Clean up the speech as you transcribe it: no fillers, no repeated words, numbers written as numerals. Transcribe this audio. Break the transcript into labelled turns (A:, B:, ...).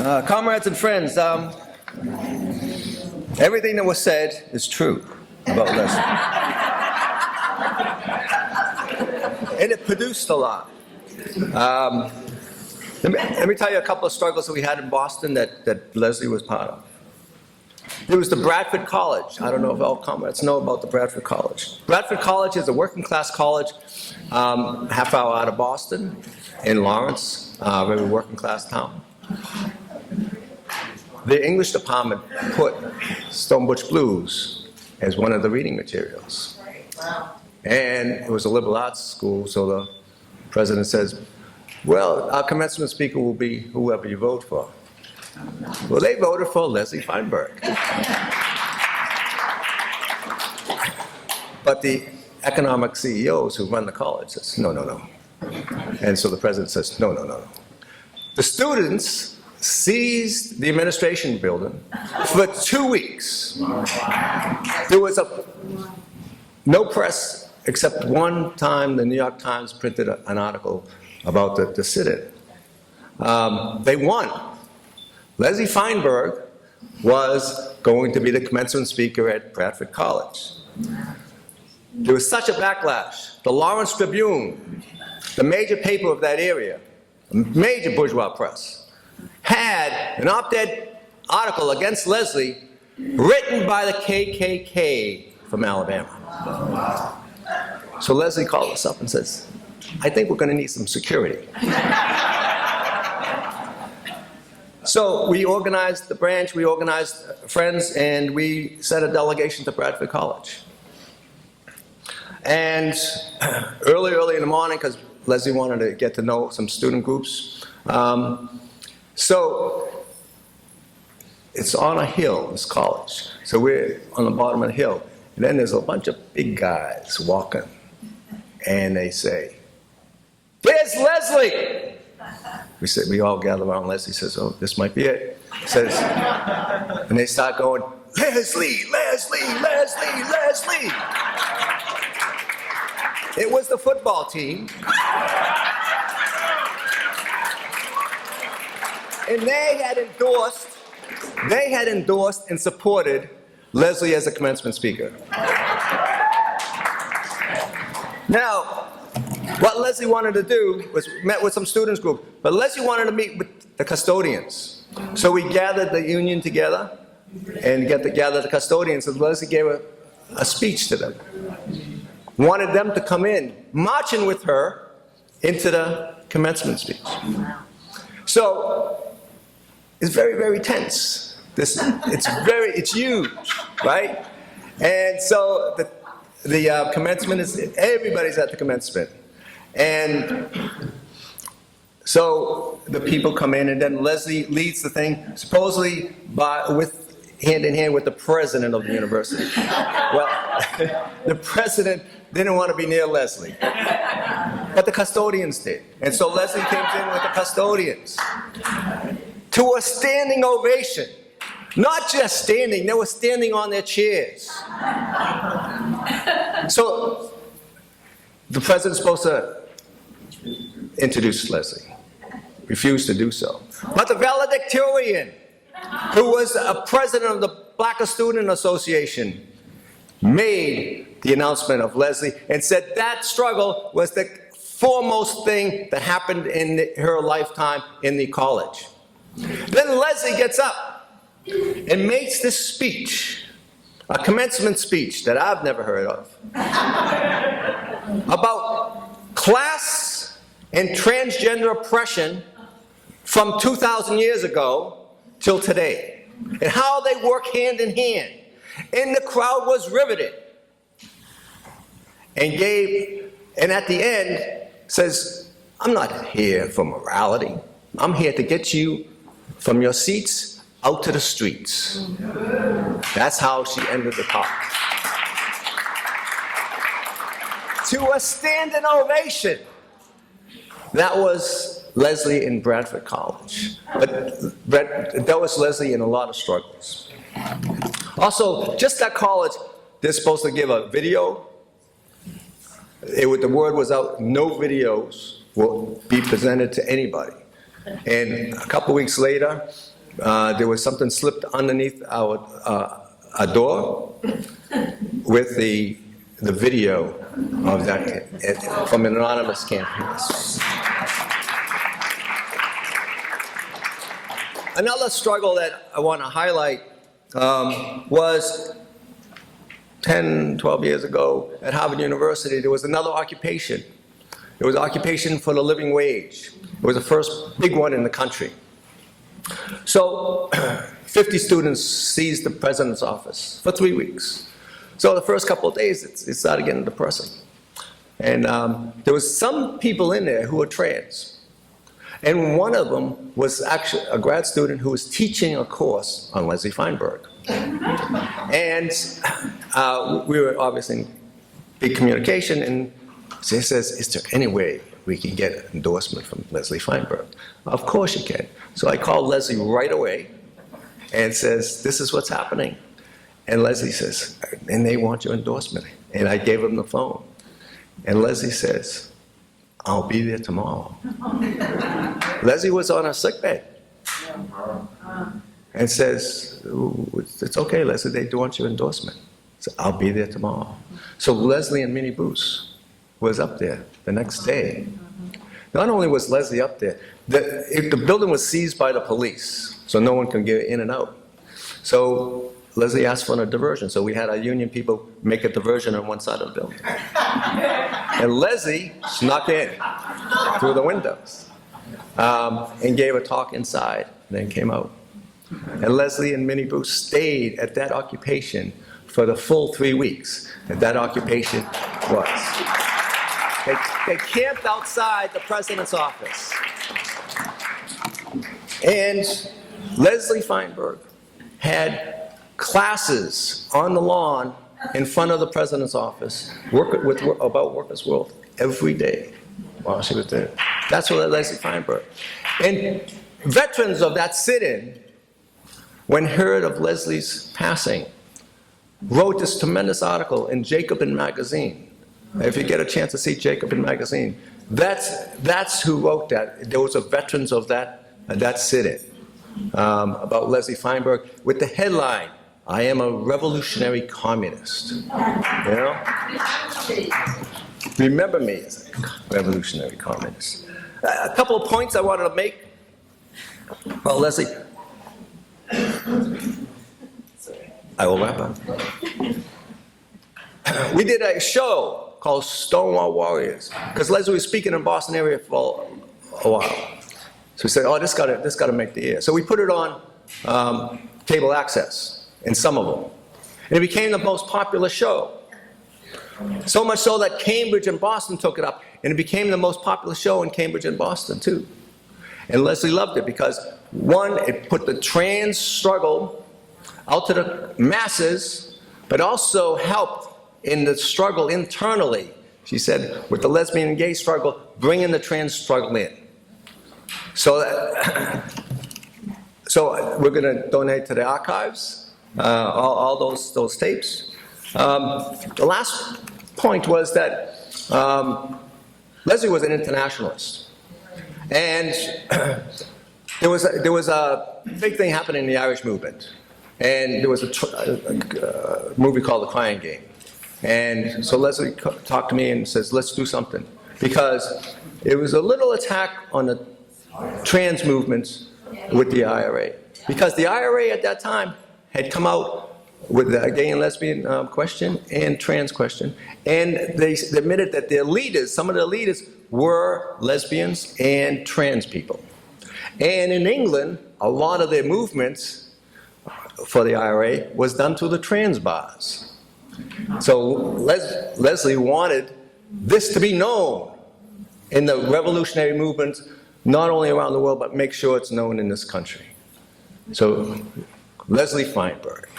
A: Comrades and friends, everything that was said is true about Leslie. And it produced a lot. Let me tell you a couple of struggles that we had in Boston that Leslie was part of. There was the Bradford College. I don't know if all comrades know about the Bradford College. Bradford College is a working class college, half hour out of Boston, in Lawrence, a very working class town. The English department put Stone Butch Blues as one of the reading materials. And it was a liberal arts school, so the president says, well, our commencement speaker will be whoever you vote for. Well, they voted for Leslie Feinberg. But the economic CEOs who run the college says, no, no, no. And so the president says, no, no, no, no. The students seized the administration building for 2 weeks. There was no press except one time the New York Times printed an article about the sit-in. They won. Leslie Feinberg was going to be the commencement speaker at Bradford College. There was such a backlash. The Lawrence Tribune, the major paper of that area, a major bourgeois press, had an op-ed article against Leslie written by the KKK from Alabama. So Leslie called us up and says, I think we're going to need some security. So we organized the branch, we organized friends, and we sent a delegation to Bradford College. And early in the morning, because Leslie wanted to get to know some student groups, so it's on a hill, this college. So we're on the bottom of the hill. And then there's a bunch of big guys walking. And they say, there's Leslie! We all gather around Leslie, says, oh, this might be it. Says, and they start going, Leslie, Leslie, Leslie, Leslie. It was the football team. And they had endorsed and supported Leslie as a commencement speaker. Now, what Leslie wanted to do was met with some students group, but Leslie wanted to meet with the custodians. So we gathered the union together and gathered the custodians, and Leslie gave a speech to them. Wanted them to come in, marching with her into the commencement speech. So it's very, very tense. It's huge, right? And so the commencement is, everybody's at the commencement. And so the people come in, and then Leslie leads the thing, supposedly hand in hand with the president of the university. Well, the president didn't want to be near Leslie, but the custodians did. And so Leslie came in with the custodians to a standing ovation. Not just standing, they were standing on their chairs. So the president's supposed to introduce Leslie. Refused to do so. But the valedictorian, who was a president of the Black Student Association, made the announcement of Leslie and said that struggle was the foremost thing that happened in her lifetime in the college. Then Leslie gets up and makes this speech, a commencement speech that I've never heard of, about class and transgender oppression from 2,000 years ago till today, and how they work hand in hand. And the crowd was riveted. And at the end says, I'm not here for morality. I'm here to get you from your seats out to the streets. That's how she ended the talk. To a standing ovation. That was Leslie in Bradford College. But that was Leslie in a lot of struggles. Also, just at college, they're supposed to give a video. The word was out, no videos will be presented to anybody. And a couple weeks later, there was something slipped underneath a door with the video of that from an anonymous campaign. Another struggle that I want to highlight was 10, 12 years ago at Harvard University. There was another occupation. It was occupation for the living wage. It was the first big one in the country. So 50 students seized the president's office for 3 weeks. So the first couple of days, it started getting depressing. And there was some people in there who were trans. And one of them was actually a grad student who was teaching a course on Leslie Feinberg. And we were obviously in big communication, and he says, is there any way we can get an endorsement from Leslie Feinberg? Of course you can. So I called Leslie right away and says, this is what's happening. And Leslie says, and they want your endorsement. And I gave him the phone. And Leslie says, I'll be there tomorrow. Leslie was on her sickbed and says, it's okay, Leslie, they do want your endorsement. So I'll be there tomorrow. So Leslie and Minnie Bruce was up there the next day. Not only was Leslie up there, the building was seized by the police, so no one can get in and out. So Leslie asked for a diversion, so we had our union people make a diversion on one side of the building. And Leslie snuck in through the windows and gave a talk inside, and then came out. And Leslie and Minnie Bruce stayed at that occupation for the full 3 weeks that occupation was. They camped outside the president's office. And Leslie Feinberg had classes on the lawn in front of the president's office about Workers' World every day while she was there. That's what Leslie Feinberg. And veterans of that sit-in, when heard of Leslie's passing, wrote this tremendous article in Jacobin magazine. If you get a chance to see Jacobin magazine, that's who wrote that. Those are veterans of that sit-in about Leslie Feinberg with the headline, I am a revolutionary communist. You know? Remember me as a revolutionary communist. A couple of points I wanted to make. Well, Leslie, I will wrap up. We did a show called Stonewall Warriors, because Leslie was speaking in the Boston area for a while. So we said, oh, this got to make the air. So we put it on cable access in some of them. And it became the most popular show. So much so that Cambridge and Boston took it up, and it became the most popular show in Cambridge and Boston, too. And Leslie loved it because, one, it put the trans struggle out to the masses, but also helped in the struggle internally. She said, with the lesbian and gay struggle, bringing the trans struggle in. So we're going to donate to the archives, all those tapes. The last point was that Leslie was an internationalist. And there was a big thing happening in the Irish movement. And there was a movie called The Crying Game. And so Leslie talked to me and says, let's do something. Because it was a little attack on the trans movements with the IRA. Because the IRA at that time had come out with the gay and lesbian question and trans question. And they admitted that their leaders, some of their leaders, were lesbians and trans people. And in England, a lot of their movements for the IRA was done through the trans bars. So Leslie wanted this to be known in the revolutionary movement, not only around the world, but make sure it's known in this country. So Leslie Feinberg.